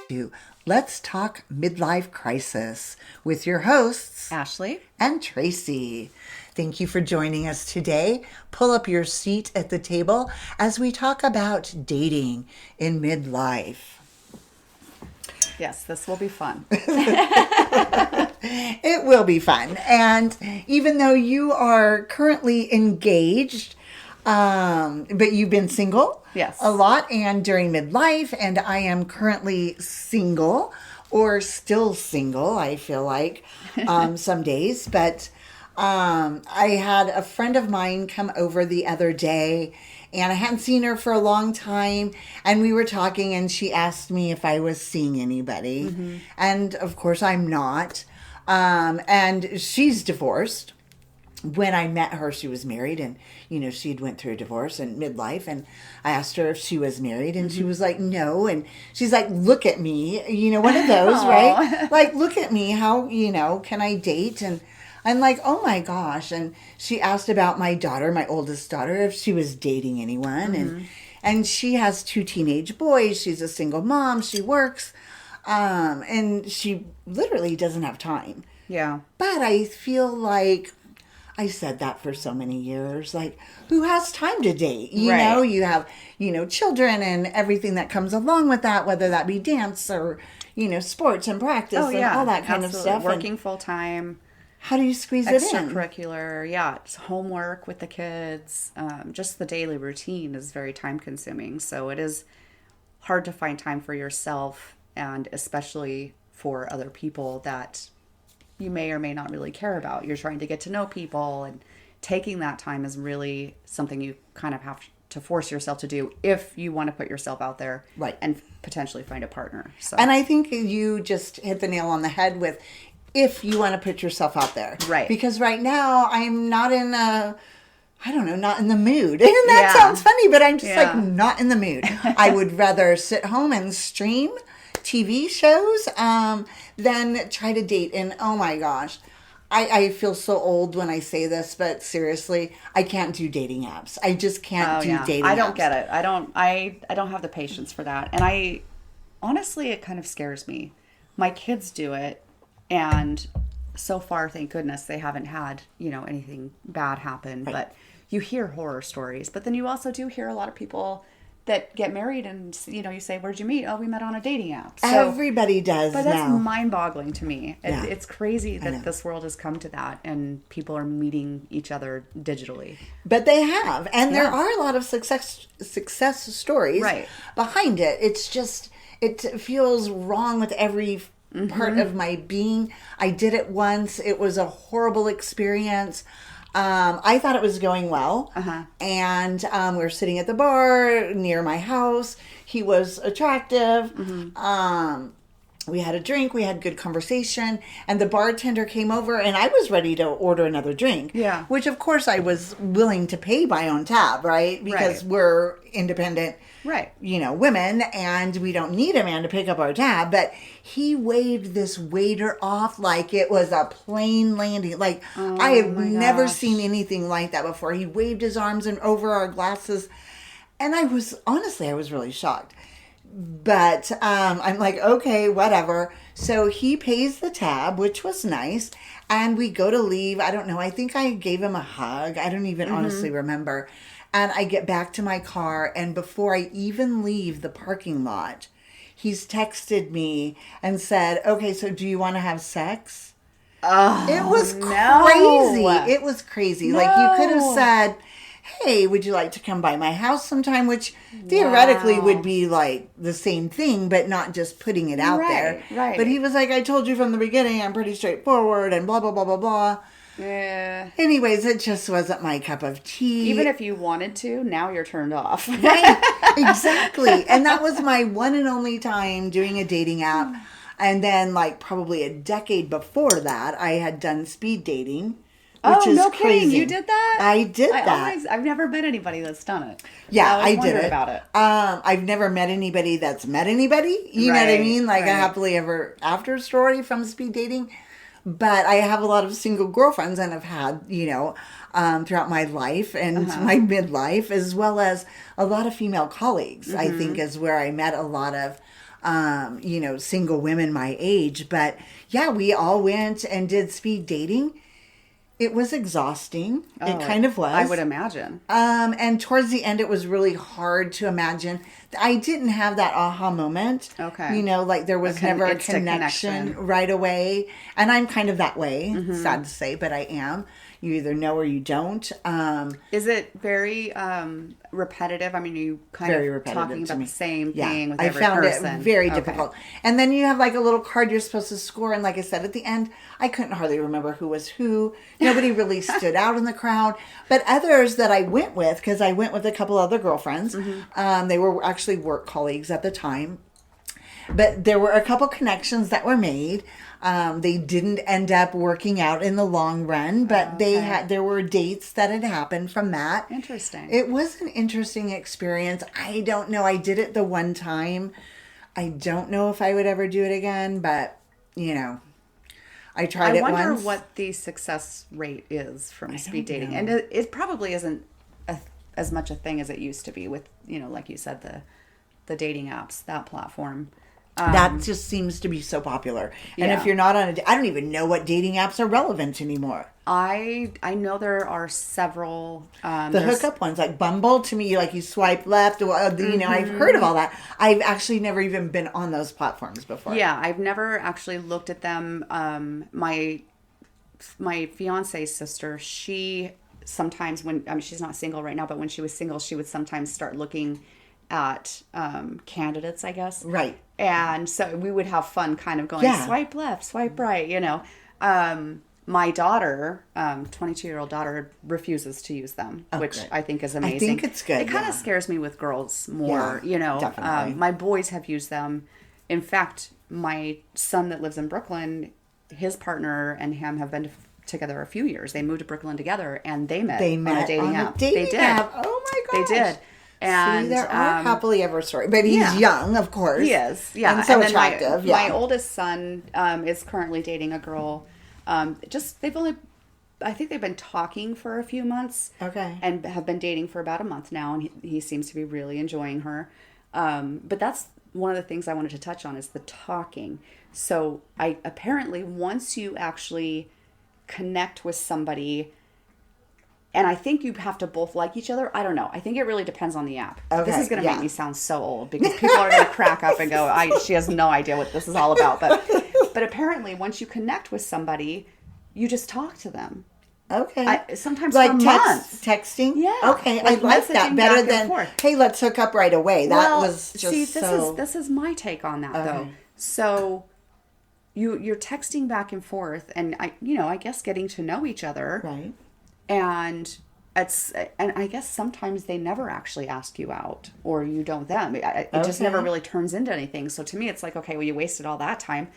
to Let's Talk Midlife Crisis with your hosts, Ashley and Tracy. Thank you for joining us today. Pull up your seat at the table as we talk about dating in midlife. Yes, this will be fun. It will be fun. And even though you are currently engaged, but you've been single Yes. a lot and during midlife, and I am currently single or still single, I feel like, some days. But I had a friend of mine come over the other day, and I hadn't seen her for a long time, and we were talking, and she asked me if I was seeing anybody. Mm-hmm. And of course I'm not. And she's divorced. When I met her, she was married, and, she'd went through a divorce and midlife, and I asked her if she was married, and she was like, no, and she's like, look at me, one of those, right? Like, look at me, how, can I date? And I'm like, oh my gosh. And she asked about my daughter, my oldest daughter, if she was dating anyone, and she has 2 teenage boys, she's a single mom, she works, and she literally doesn't have time. Yeah. But I feel like I said that for so many years. Like, who has time to date? You know, you have, children and everything that comes along with that, whether that be dance or, sports and practice and all that kind of stuff. Working full time. How do you squeeze it in? Extracurricular, it's homework with the kids. Just the daily routine is very time consuming. So it is hard to find time for yourself, and especially for other people that you may or may not really care about. You're trying to get to know people, and taking that time is really something you kind of have to force yourself to do if you want to put yourself out there, right, and potentially find a partner. So, and I think you just hit the nail on the head with if you want to put yourself out there, right? Because right now I'm not in not in the mood. And that sounds funny, but I'm just like not in the mood. I would rather sit home and stream TV shows than try to date. And oh my gosh, I feel so old when I say this, but seriously, I can't do dating apps. I just can't do dating apps. I don't get it. I don't have the patience for that. And honestly, it kind of scares me. My kids do it, and so far, thank goodness, they haven't had, anything bad happen. Right. But you hear horror stories, but then you also do hear a lot of people that get married and, you say, where'd you meet? Oh, we met on a dating app. So, everybody does but now. That's mind-boggling to me. Yeah. It's crazy that this world has come to that, and people are meeting each other digitally. But they have. And there are a lot of success stories behind it. It's just, it feels wrong with every part of my being. I did it once. It was a horrible experience. I thought it was going well, and we were sitting at the bar near my house. He was attractive. We had a drink. We had good conversation, and the bartender came over, and I was ready to order another drink. Yeah, which of course I was willing to pay my own tab, right? Because we're independent, women, and we don't need a man to pick up our tab. But he waved this waiter off like it was a plane landing. Like, I have never seen anything like that before. He waved his arms and over our glasses, and I was really shocked. But I'm like, okay, whatever. So he pays the tab, which was nice, and we go to leave. I don't know. I think I gave him a hug. I don't even honestly remember. And I get back to my car, and before I even leave the parking lot, he's texted me and said, okay, so do you want to have sex? Oh, it was crazy. It was crazy. No. Like, you could have said, hey, would you like to come by my house sometime? Which theoretically would be like the same thing, but not just putting it out there. Right. But he was like, I told you from the beginning, I'm pretty straightforward and blah, blah, blah, blah, blah. Yeah. Anyways, it just wasn't my cup of tea. Even if you wanted to, now you're turned off. Right. Exactly. And that was my one and only time doing a dating app. And then, like, probably a decade before that, I had done speed dating. Which is no crazy. Kidding. You did that? I did that. I've never met anybody that's done it. Yeah, I did it. About it. I've never met anybody that's met anybody. You know what I mean? Like a happily ever after story from speed dating. But I have a lot of single girlfriends, and I've had, throughout my life and my midlife, as well as a lot of female colleagues, I think is where I met a lot of single women my age. But yeah, we all went and did speed dating. It was exhausting. It kind of was. I would imagine. And towards the end, it was really hard to imagine. I didn't have that aha moment. Okay. Like there was never a connection right away. And I'm kind of that way. Sad to say, but I am. You either know or you don't. Is it very repetitive? I mean, you kind of talking about the same thing with every person. I found it very difficult. And then you have like a little card you're supposed to score. And like I said, at the end, I couldn't hardly remember who was who. Nobody really stood out in the crowd. But others that I went with, because I went with a couple other girlfriends, they were actually work colleagues at the time. But there were a couple connections that were made. They didn't end up working out in the long run, but there were dates that had happened from that. Interesting. It was an interesting experience. I don't know. I did it the one time. I don't know if I would ever do it again, but I tried it once. I wonder what the success rate is from speed dating. And it probably isn't as much a thing as it used to be with, like you said, the dating apps, that platform. That just seems to be so popular. And if you're not on I don't even know what dating apps are relevant anymore. I know there are several. The hookup ones, like Bumble, to me, like you swipe left. I've heard of all that. I've actually never even been on those platforms before. Yeah, I've never actually looked at them. My fiance's sister, she sometimes she's not single right now, but when she was single, she would sometimes start looking at candidates, I guess. Right. And so we would have fun kind of going swipe left, swipe right, My daughter, 22-year-old daughter, refuses to use them, which I think is amazing. I think it's good. It kind of scares me with girls more, Definitely. My boys have used them. In fact, my son that lives in Brooklyn, his partner and him have been together a few years. They moved to Brooklyn together, and they met on a dating app. They did. Oh my gosh. They did. And there are happily ever stories, but he's young, of course. He is, yeah, and so attractive. My oldest son is currently dating a girl. I think they've been talking for a few months. Okay, and have been dating for about a month now, and he seems to be really enjoying her. But that's one of the things I wanted to touch on is the talking. So apparently once you actually connect with somebody. And I think you have to both like each other. I don't know. I think it really depends on the app. Okay, this is going to make me sound so old because people are going to crack up and go, she has no idea what this is all about. But apparently, once you connect with somebody, you just talk to them. Okay. Sometimes like for months. Texting? Yeah. Okay. I like that better than, hey, let's hook up right away. That was just this is my take on that, though. So you're texting back and forth and, I guess getting to know each other. Right. And I guess sometimes they never actually ask you out or you don't them. It just never really turns into anything. So to me, it's like, okay, well, you wasted all that time.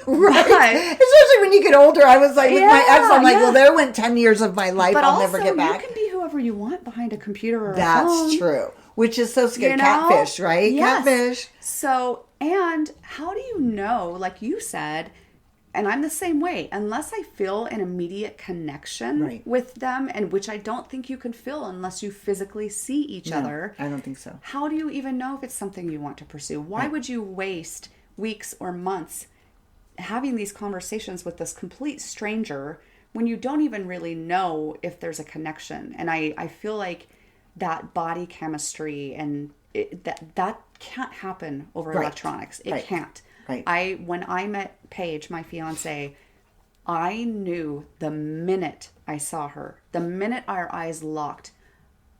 Right. Especially when you get older. I was like, with my ex, I'm like, well, there went 10 years of my life I'll never get back. You can be whoever you want behind a computer or a phone. That's true. Which is so scary. Catfish, right? Yes. Catfish. So, and how do you know, like you said, and I'm the same way, unless I feel an immediate connection with them, and which I don't think you can feel unless you physically see each other. I don't think so. How do you even know if it's something you want to pursue? Why would you waste weeks or months having these conversations with this complete stranger when you don't even really know if there's a connection? And I feel like that body chemistry and that can't happen over electronics. It can't. Right. When I met Paige, my fiance, I knew the minute I saw her, the minute our eyes locked,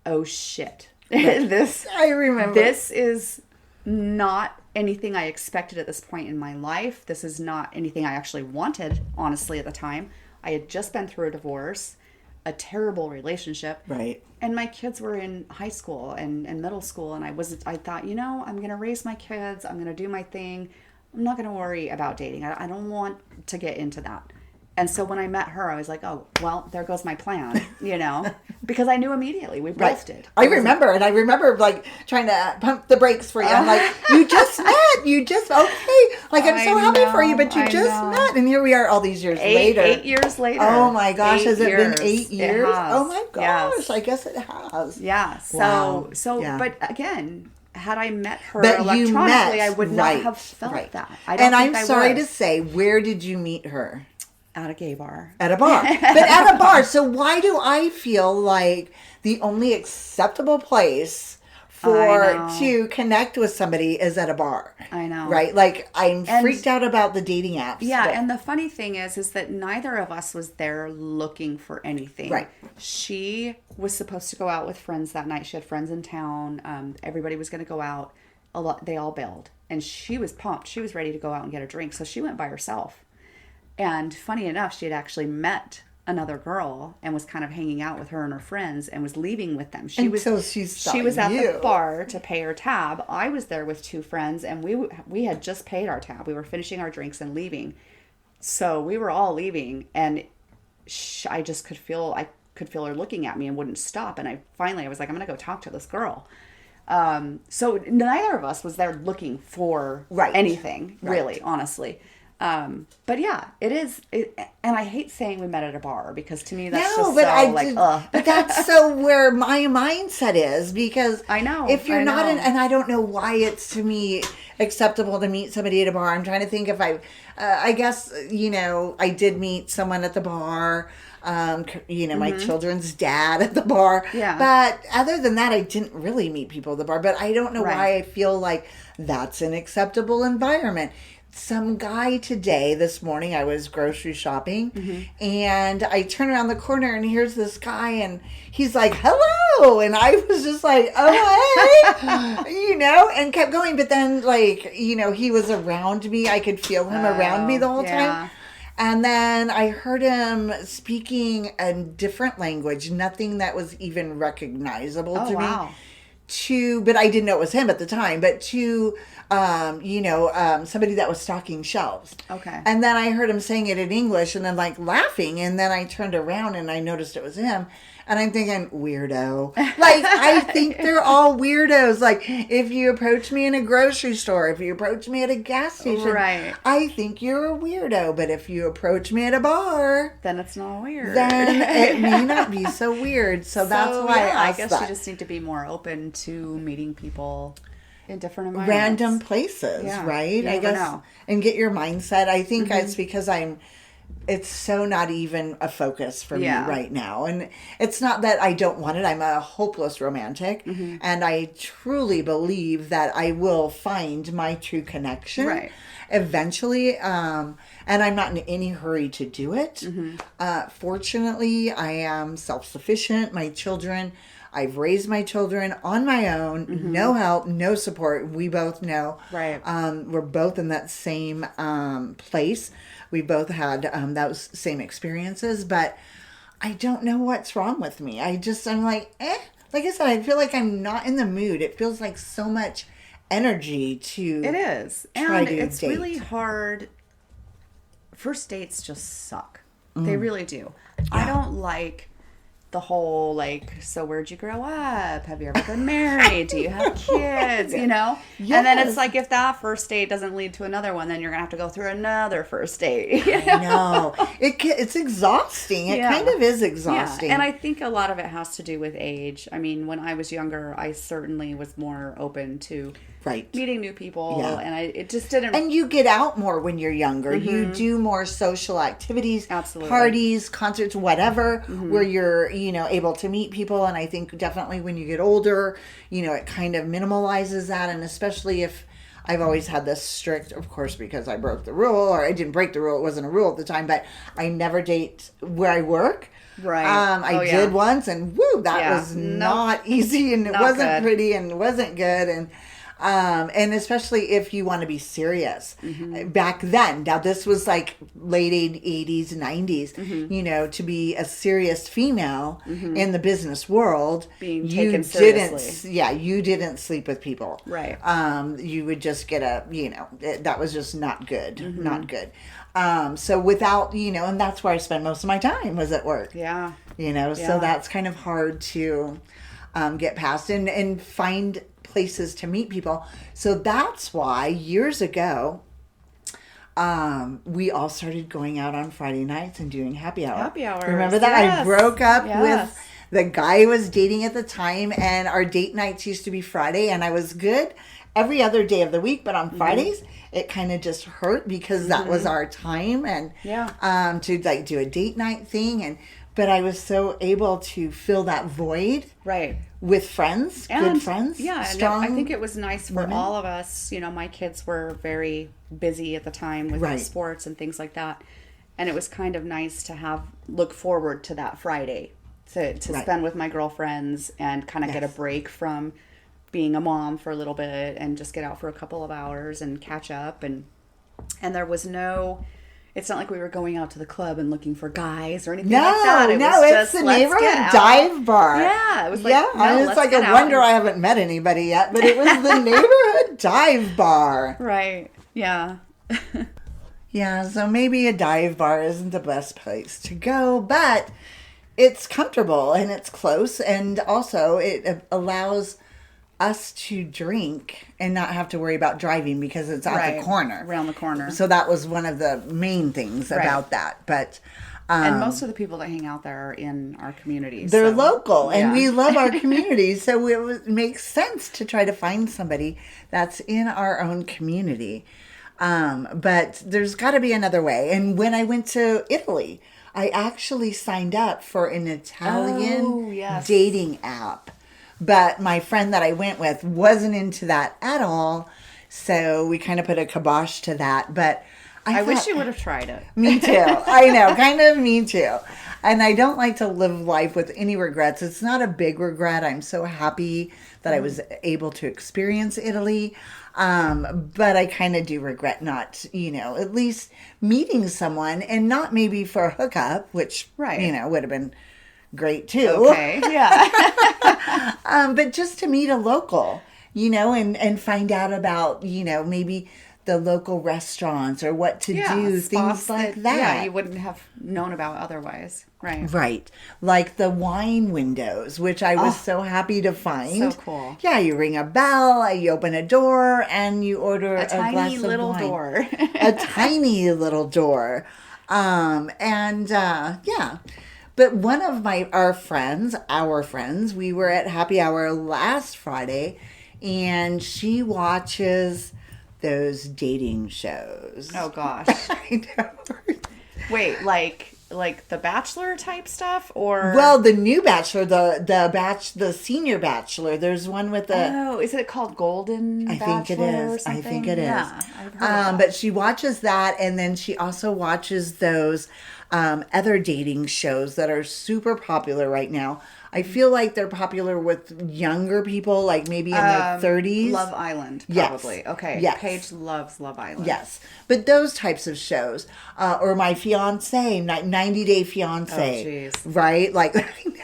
oh shit. I remember. This is not anything I expected at this point in my life. This is not anything I actually wanted, honestly, at the time. I had just been through a divorce, a terrible relationship. Right. And my kids were in high school and middle school. And I thought, I'm going to raise my kids. I'm going to do my thing. I'm not going to worry about dating. I don't want to get into that. And so when I met her, I was like, oh, well, there goes my plan, because I knew immediately. We both did. I remember like trying to pump the brakes for you. I'm like, you just met. Like, I'm so happy for you, but you just met. And here we are all these years later. 8 years later. Oh my gosh, has it been 8 years? It has. Oh my gosh, yes. I guess it has. Yeah. But again, had I met her But you electronically, met, I would not right, have felt right. that. I don't And think I'm I sorry would. to say, where did you meet her? At a gay bar. At a bar. But at a bar. So why do I feel like the only acceptable place to connect with somebody is at a bar? I know. Right? Like, I'm freaked out about the dating apps. Yeah, but, and the funny thing is that neither of us was there looking for anything. Right. She was supposed to go out with friends that night. She had friends in town. Everybody was going to go out. They all bailed. And she was pumped. She was ready to go out and get a drink. So she went by herself. And funny enough, she had actually met another girl and was kind of hanging out with her and her friends and was leaving with them. She was at the bar to pay her tab. I was there with two friends, and we had just paid our tab. We were finishing our drinks and leaving. So we were all leaving, and I just could feel her looking at me and wouldn't stop. And I was like, I'm going to go talk to this girl. So neither of us was there looking for anything, really, honestly. But yeah, it is. And I hate saying we met at a bar, because to me that's but that's so where my mindset is, because I know if you're not and I don't know why it's to me acceptable to meet somebody at a bar. I'm trying to think if I guess, I did meet someone at the bar. My children's dad at the bar. Yeah. But other than that, I didn't really meet people at the bar. But I don't know why I feel like that's an acceptable environment. Some guy today, this morning, I was grocery shopping, and I turn around the corner, and here's this guy, and he's like, hello, and I was just like, oh, hey, and kept going, but then, he was around me. I could feel him around me the whole time. And then I heard him speaking a different language, nothing that was even recognizable to me. But I didn't know it was him at the time, but to somebody that was stocking shelves. Okay. And then I heard him saying it in English and then laughing. And then I turned around and I noticed it was him. And I'm thinking, weirdo. I think they're all weirdos. If you approach me in a grocery store, if you approach me at a gas station, I think you're a weirdo. But if you approach me at a bar, then it's not weird. Then it may not be so weird. So that's why I guess you just need to be more open to meeting people in different environments. Random places, right? I guess. And get your mindset. I think it's because it's so not even a focus for me right now. And it's not that I don't want it. I'm a hopeless romantic. And I truly believe that I will find my true connection eventually. And I'm not in any hurry to do it. Fortunately, I am self-sufficient. My children, I've raised my children on my own, no help, no support. We both know. Right. We're both in that same place. We both had those same experiences, but I don't know what's wrong with me. I'm like, Like I said, I feel like I'm not in the mood. It feels like so much energy to It is. And it's really hard. First dates just suck. They really do. I don't like the whole, so where'd you grow up? Have you ever been married? Do you have kids? Yes. And then it's if that first date doesn't lead to another one, then you're going to have to go through another first date. I know. It's exhausting. It kind of is exhausting. Yeah. And I think a lot of it has to do with age. I mean, when I was younger, I certainly was more open to meeting new people. Yeah. And it just didn't. And you get out more when you're younger. You do more social activities, parties, concerts, whatever, where you're, able to meet people. And I think definitely when you get older, it kind of minimalizes that. And especially if I've always had this strict, of course, because I broke the rule, or I didn't break the rule. It wasn't a rule at the time, but I never date where I work. Right. I did once, and that was not easy, and it wasn't pretty, and it wasn't good, and especially if you want to be serious. Back then, now this was late 80s, 90s, to be a serious female in the business world, being taken seriously. You didn't sleep with people. Right. You would just get that was just not good, not good. So without, and that's where I spend most of my time was at work. Yeah. So that's kind of hard to get past and find places to meet people. So that's why years ago, we all started going out on Friday nights and doing happy hour. Happy hours. Remember that? Yes. I broke up with the guy I was dating at the time, and our date nights used to be Friday, and I was good every other day of the week, but on Fridays it kind of just hurt because that was our time, and to like do a date night thing, and but I was so able to fill that void with friends, good friends, strong. And I think it was nice for all of us. You know, my kids were very busy at the time with sports and things like that, and it was kind of nice to look forward to that Friday to spend with my girlfriends and kind of get a break from being a mom for a little bit and just get out for a couple of hours and catch up, and there was no. It's not like we were going out to the club and looking for guys or anything like that. It's the neighborhood dive bar. Yeah, it was like, it's like a wonder I haven't met anybody yet, but it was the neighborhood dive bar. Right, yeah. Yeah, so maybe a dive bar isn't the best place to go, but it's comfortable and it's close, and also it allows us to drink and not have to worry about driving because it's at the corner. Around the corner. So that was one of the main things about that. But and most of the people that hang out there are in our communities. They're local, and we love our community, so it makes sense to try to find somebody that's in our own community. But there's got to be another way. And when I went to Italy, I actually signed up for an Italian dating app. But my friend that I went with wasn't into that at all. So we kind of put a kibosh to that. But I wish you would have tried it. Me too. I know. Kind of me too. And I don't like to live life with any regrets. It's not a big regret. I'm so happy that I was able to experience Italy. But I kind of do regret not, at least meeting someone, and not maybe for a hookup, which, would have been great too. Okay, yeah. But just to meet a local, and find out about, maybe the local restaurants or what to do, things like that. Yeah, you wouldn't have known about otherwise. Right. Right. Like the wine windows, which I was so happy to find. So cool. Yeah, you ring a bell, you open a door, and you order a glass of wine. A tiny little door. A tiny little door. But one of our friends, we were at happy hour last Friday, and she watches those dating shows. Oh gosh. I know. Wait, like the Bachelor type stuff, or the new Bachelor, the senior Bachelor. There's one with the is it called Golden Bachelor? I think it is. I I've heard but she watches that, and then she also watches those other dating shows that are super popular right now. I feel like they're popular with younger people, like maybe in their 30s. Love Island, probably. Yes. Okay. Yes. Paige loves Love Island. Yes. But those types of shows. Or My Fiancé, 90 Day Fiancé. Oh, jeez. Right? Like,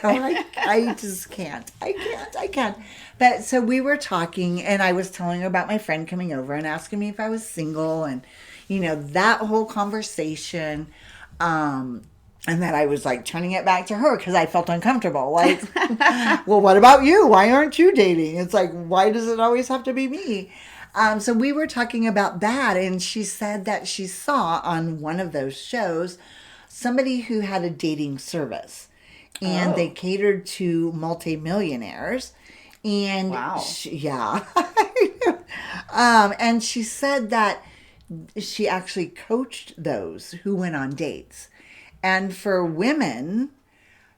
I just can't. I can't. But so we were talking, and I was telling her about my friend coming over and asking me if I was single, and, that whole conversation. And then I was like turning it back to her because I felt uncomfortable. Like, well, what about you? Why aren't you dating? It's like, why does it always have to be me? So we were talking about that, and she said that she saw on one of those shows somebody who had a dating service, and they catered to multimillionaires. And wow. And she said that she actually coached those who went on dates. And for women,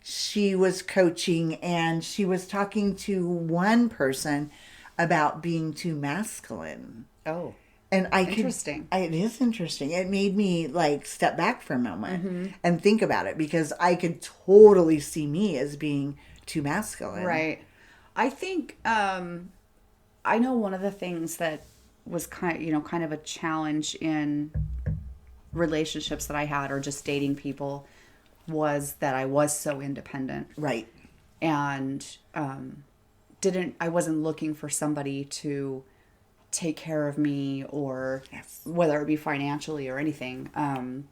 she was coaching, and she was talking to one person about being too masculine. Oh, and interesting. It is interesting. It made me like step back for a moment and think about it, because I could totally see me as being too masculine. Right. I think I know one of the things that was kind of a challenge in relationships that I had, or just dating people, was that I was so independent. Right. And I wasn't looking for somebody to take care of me, or whether it be financially or anything. And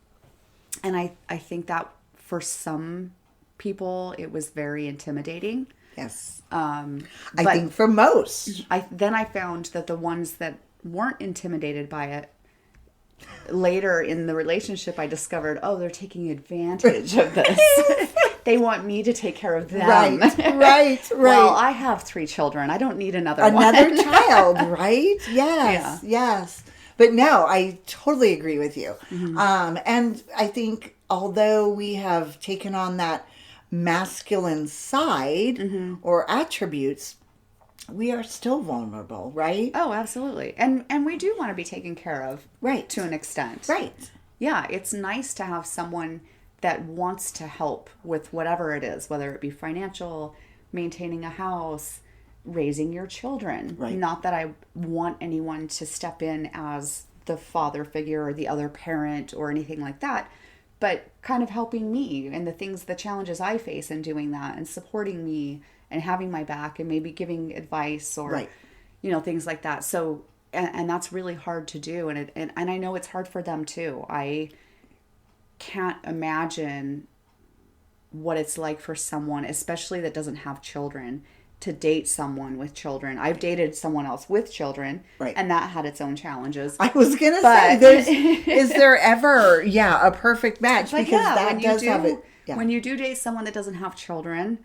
I think that for some people it was very intimidating. Yes. I think for most. Then I found that the ones that weren't intimidated by it, later in the relationship, I discovered, they're taking advantage of this. They want me to take care of them. Right. Well, I have 3 children. I don't need another Another child, right? Yes. But no, I totally agree with you. And I think although we have taken on that masculine side or attributes, we are still vulnerable, right? Oh, absolutely. And we do want to be taken care of, Right. to an extent. Right. Yeah, it's nice to have someone that wants to help with whatever it is, whether it be financial, maintaining a house, raising your children. Right. Not that I want anyone to step in as the father figure or the other parent or anything like that, but kind of helping me and the challenges I face in doing that and supporting me and having my back and maybe giving advice or, Right. things like that. So, and that's really hard to do. And I know it's hard for them too. I can't imagine what it's like for someone, especially that doesn't have children, to date someone with children. I've dated someone else with children, Right. and that had its own challenges. I was going to say, is there ever, a perfect match? But Because that does have it. Yeah. When you do date someone that doesn't have children,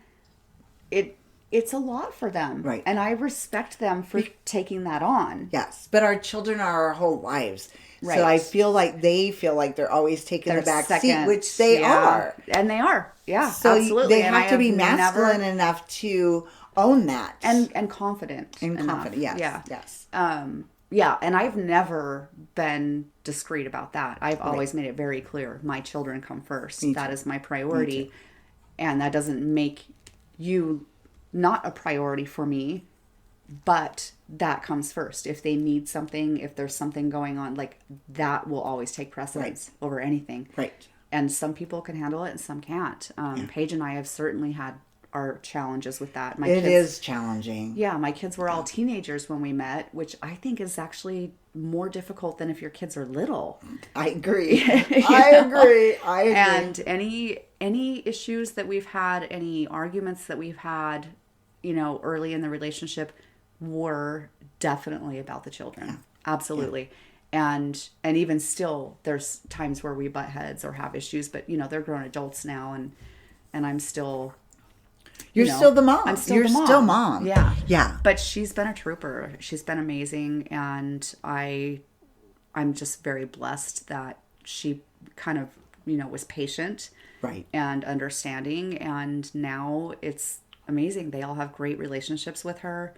it's a lot for them. Right. And I respect them for taking that on. Yes, but our children are our whole lives. Right. So I feel like they feel like they're always taking the back seat, second. which they are. And they are. Yeah, So absolutely. they And I have to be never- masculine enough to own that. and confident. And enough. confident, yes. Yeah. Yes. Yeah, and I've never been discreet about that. I've always made it very clear. My children come first. That is my priority. And that doesn't make you not a priority for me, but that comes first. If they need something, if there's something going on, like that will always take precedence over anything. Right. And some people can handle it and some can't. Paige and I have certainly had our challenges with that. It is challenging. Yeah, my kids were all teenagers when we met, which I think is actually more difficult than if your kids are little. I agree. I agree. And any issues that we've had, any arguments that we've had, early in the relationship were definitely about the children. Yeah. Absolutely. Yeah. And even still, there's times where we butt heads or have issues, but they're grown adults now, and I'm still. You're still the mom. I'm still You're the mom. still mom. Yeah. Yeah. But she's been a trooper. She's been amazing. And I'm just very blessed that she kind of, was patient. Right. And understanding. And now it's amazing. They all have great relationships with her.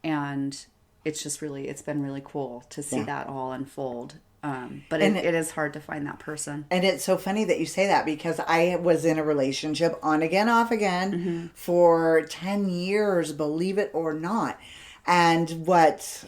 And it's been really cool to see that all unfold. But it is hard to find that person. And it's so funny that you say that, because I was in a relationship on again, off again for 10 years, believe it or not. And what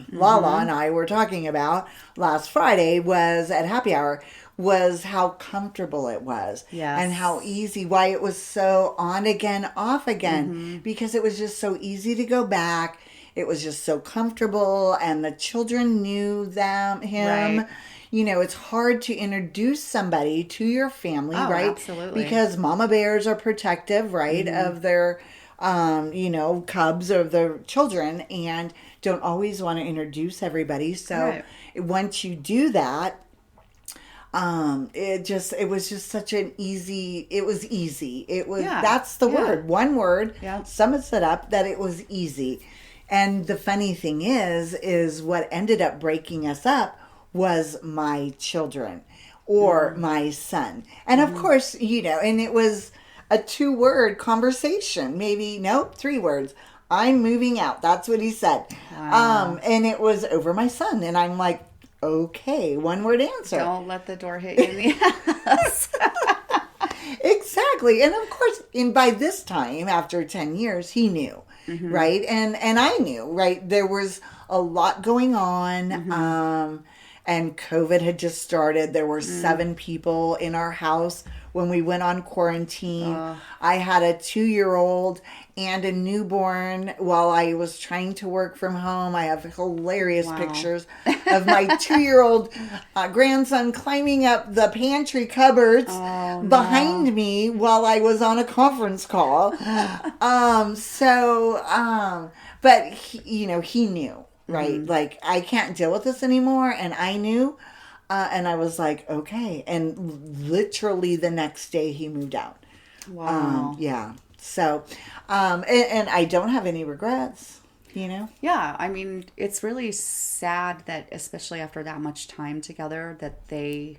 Lala and I were talking about last Friday was at happy hour was how comfortable it was. Yes. And how easy, why it was so on again, off again, because it was just so easy to go back. It was just so comfortable, and the children knew him. Right. It's hard to introduce somebody to your family, right? Absolutely. Because mama bears are protective, right, of their, cubs of their children, and don't always want to introduce everybody. So once you do that, it was just such an easy, it was easy. It was, that's the word, one word, sums it up, that it was easy. And the funny thing is what ended up breaking us up was my children or my son. And of course, and it was a 2-word conversation, maybe, 3 words. I'm moving out. That's what he said. Wow. And it was over my son. And I'm like, okay, 1-word answer. Don't let the door hit you in the ass. Exactly. And of course, by this time, after 10 years, he knew. Right. And I knew, right. There was a lot going on. And COVID had just started. There were 7 people in our house when we went on quarantine. I had a 2-year-old and a newborn while I was trying to work from home. I have hilarious pictures of my 2-year-old grandson climbing up the pantry cupboards behind me while I was on a conference call. But he knew, right? Like, I can't deal with this anymore. And I knew, and I was like, okay. And literally the next day he moved out. Wow. Yeah. So, and I don't have any regrets, you know? Yeah, I mean, it's really sad that, especially after that much time together, that they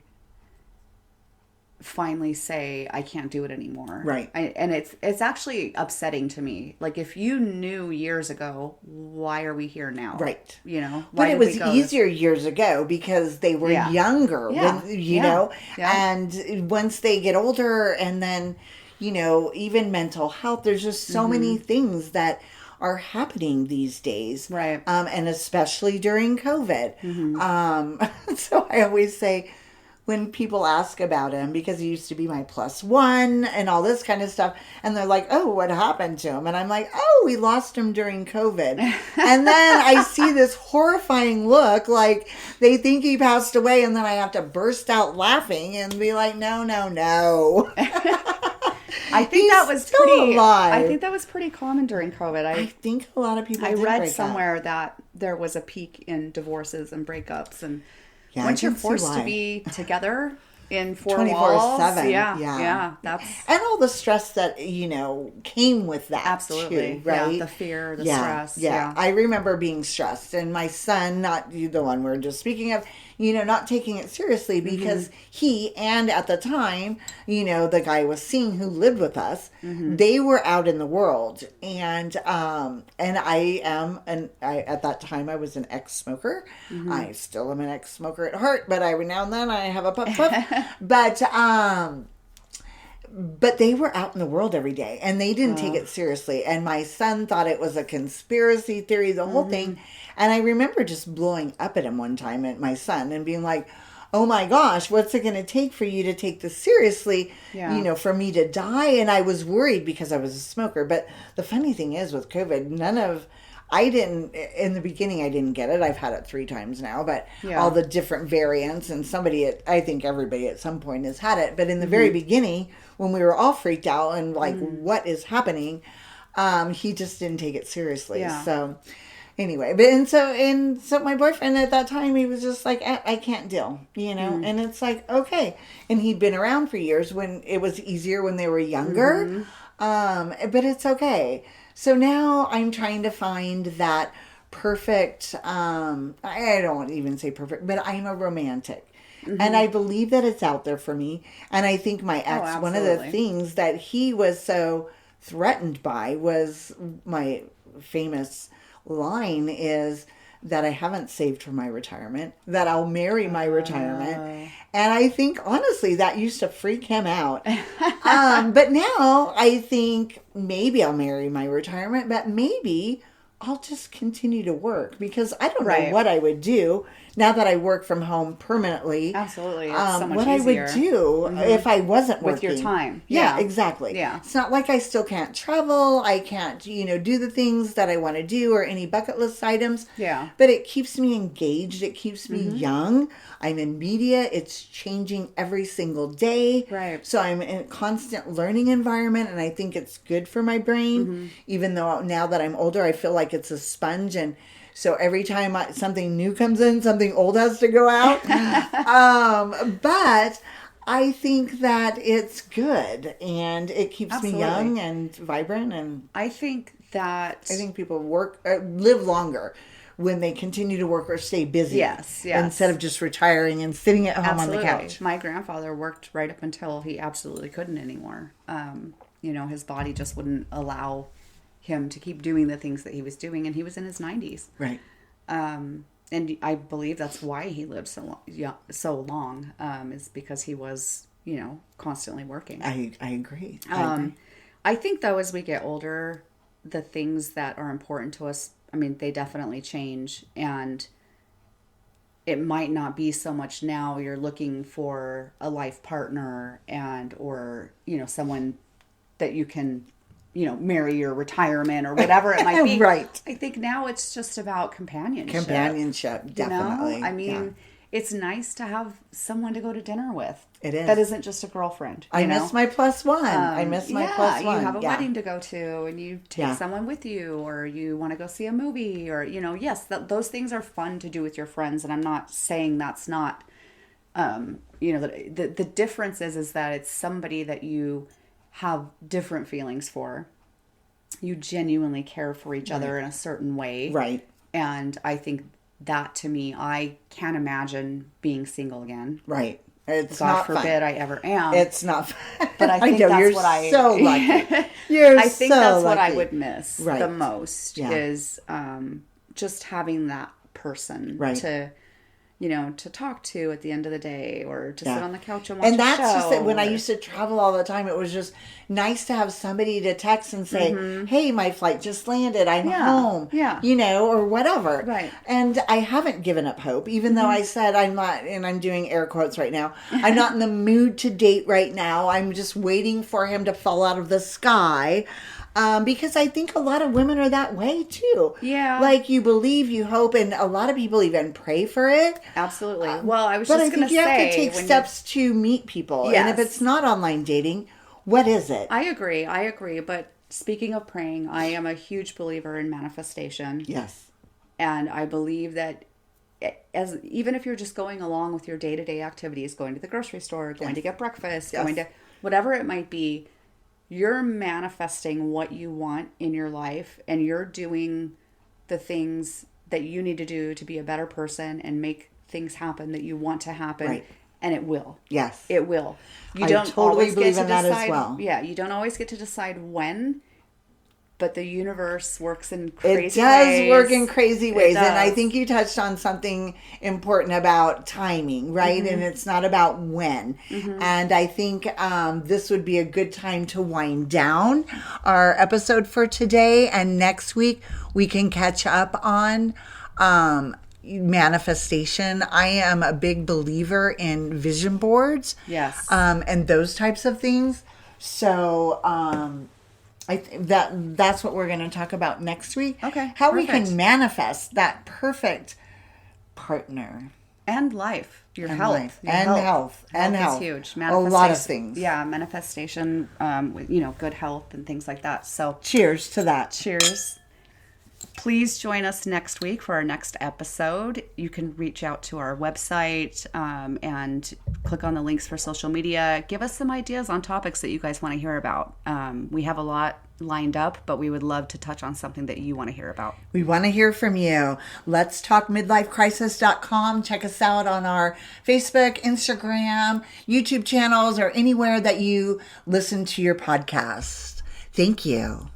finally say, I can't do it anymore. Right. And it's actually upsetting to me. Like, if you knew years ago, why are we here now? Right. You know, But why it did was we go easier years ago because they were Yeah. younger, Yeah. when, Yeah. Yeah. and once they get older, and then, even mental health, there's just so many things that are happening these days. Right. And especially during COVID. So I always say, when people ask about him, because he used to be my plus one and all this kind of stuff, and they're like, oh, what happened to him? And I'm like, oh, we lost him during COVID. And then I see this horrifying look, like they think he passed away, and then I have to burst out laughing and be like, no, no, no. I think He's that was still pretty alive. I think that was pretty common during COVID. I think a lot of people I did read break up. somewhere that there was a peak in divorces and breakups, and Yeah, once I you're can see forced to why. be together in four walls, 24/7. yeah, that's And all the stress that, came with that. absolutely too, right? Yeah, the fear, the stress. Yeah. I remember being stressed, and my son, not the one we're just speaking of, not taking it seriously because he, and at the time, the guy I was seeing who lived with us, they were out in the world. And at that time I was an ex-smoker. I still am an ex-smoker at heart, but every now and then I have a puff. But they were out in the world every day, and they didn't take it seriously. And my son thought it was a conspiracy theory, the whole thing. And I remember just blowing up at him one time, at my son, and being like, oh my gosh, what's it going to take for you to take this seriously, for me to die? And I was worried because I was a smoker. But the funny thing is, with COVID, in the beginning, I didn't get it. I've had it 3 times now, but all the different variants, and I think everybody at some point has had it. But in the very beginning, when we were all freaked out and like, what is happening? He just didn't take it seriously. Yeah. So anyway, so my boyfriend at that time, he was just like, I can't deal, and it's like, okay. And he'd been around for years when it was easier when they were younger. But it's okay. So now I'm trying to find that perfect, I don't want to even say perfect, but I'm a romantic. And I believe that it's out there for me. And I think my ex, one of the things that he was so threatened by was my famous line is that I haven't saved for my retirement, that I'll marry my retirement. And I think, honestly, that used to freak him out. But now I think maybe I'll marry my retirement, but maybe I'll just continue to work, because I don't know what I would do now that I work from home permanently. Absolutely. It's so much what easier. I would do if I wasn't working. With your time. Yeah, exactly. Yeah. It's not like I still can't travel. I can't, do the things that I want to do, or any bucket list items. Yeah. But it keeps me engaged. It keeps me young. I'm in media. It's changing every single day. Right. So I'm in a constant learning environment, and I think it's good for my brain. Even though now that I'm older, I feel like it's a sponge, and so every time something new comes in, something old has to go out. But I think that it's good, and it keeps me young and vibrant. And I think people live longer when they continue to work or stay busy. Yes. Instead of just retiring and sitting at home on the couch. My grandfather worked right up until he absolutely couldn't anymore. His body just wouldn't allow him to keep doing the things that he was doing, and he was in his 90s. Right. And I believe that's why he lived so long, is because he was, constantly working. I agree. I think, though, as we get older, the things that are important to us, they definitely change, and it might not be so much now you're looking for a life partner or someone that you can marry your retirement or whatever it might be. Right. I think now it's just about companionship. Definitely. It's nice to have someone to go to dinner with. It is. That isn't just a girlfriend. I miss my plus one. I miss my plus one. You have a wedding to go to, and you take someone with you, or you want to go see a movie, or, yes, those things are fun to do with your friends. And I'm not saying that's not, the difference is that it's somebody that you have different feelings for. You genuinely care for each other in a certain way. Right. And I think that, to me, I can't imagine being single again. Right. It's God not forbid fun. I ever am. It's not fun. But I think know, that's you're what I... so lucky. You're I think so that's what I lucky. would miss Right. the most Yeah. is just having that person Right. to, to talk to at the end of the day, or to sit on the couch and watch And a that's show. just it. When I used to travel all the time, it was just nice to have somebody to text and say, hey, my flight just landed. I'm home. Yeah. Or whatever. Right. And I haven't given up hope, even though I said I'm not, and I'm doing air quotes right now, I'm not in the mood to date right now. I'm just waiting for him to fall out of the sky. Because I think a lot of women are that way too. Yeah. Like you believe, you hope, and a lot of people even pray for it. Absolutely. Well, I was But just I going to think say... you have to take steps to meet people. Yes. And if it's not online dating, what is it? I agree. But speaking of praying, I am a huge believer in manifestation. Yes. And I believe that even if you're just going along with your day-to-day activities, going to the grocery store, going to get breakfast, going to whatever it might be, you're manifesting what you want in your life, and you're doing the things that you need to do to be a better person and make things happen that you want to happen. Right. And it will. Yes. It will. You I don't totally always believe get to in that decide, as well. Yeah, you don't always get to decide when, but the universe works in crazy ways. It does work in crazy ways. And I does. think you touched on something important about timing, right? And it's not about when. And I think this would be a good time to wind down our episode for today. And next week, we can catch up on manifestation. I am a big believer in vision boards. Yes. And those types of things. So, I think that's what we're going to talk about next week. Okay, How we perfect. can manifest that perfect partner. And life, your And health, life. your And health. And is health. huge. A lot of things. Yeah, manifestation, with good health and things like that. So, Cheers to that. cheers. Please join us next week for our next episode. You can reach out to our website and click on the links for social media. Give us some ideas on topics that you guys want to hear about. We have a lot lined up, but we would love to touch on something that you want to hear about. We want to hear from you. Let's talk midlifecrisis.com. Check us out on our Facebook, Instagram, YouTube channels, or anywhere that you listen to your podcast. Thank you.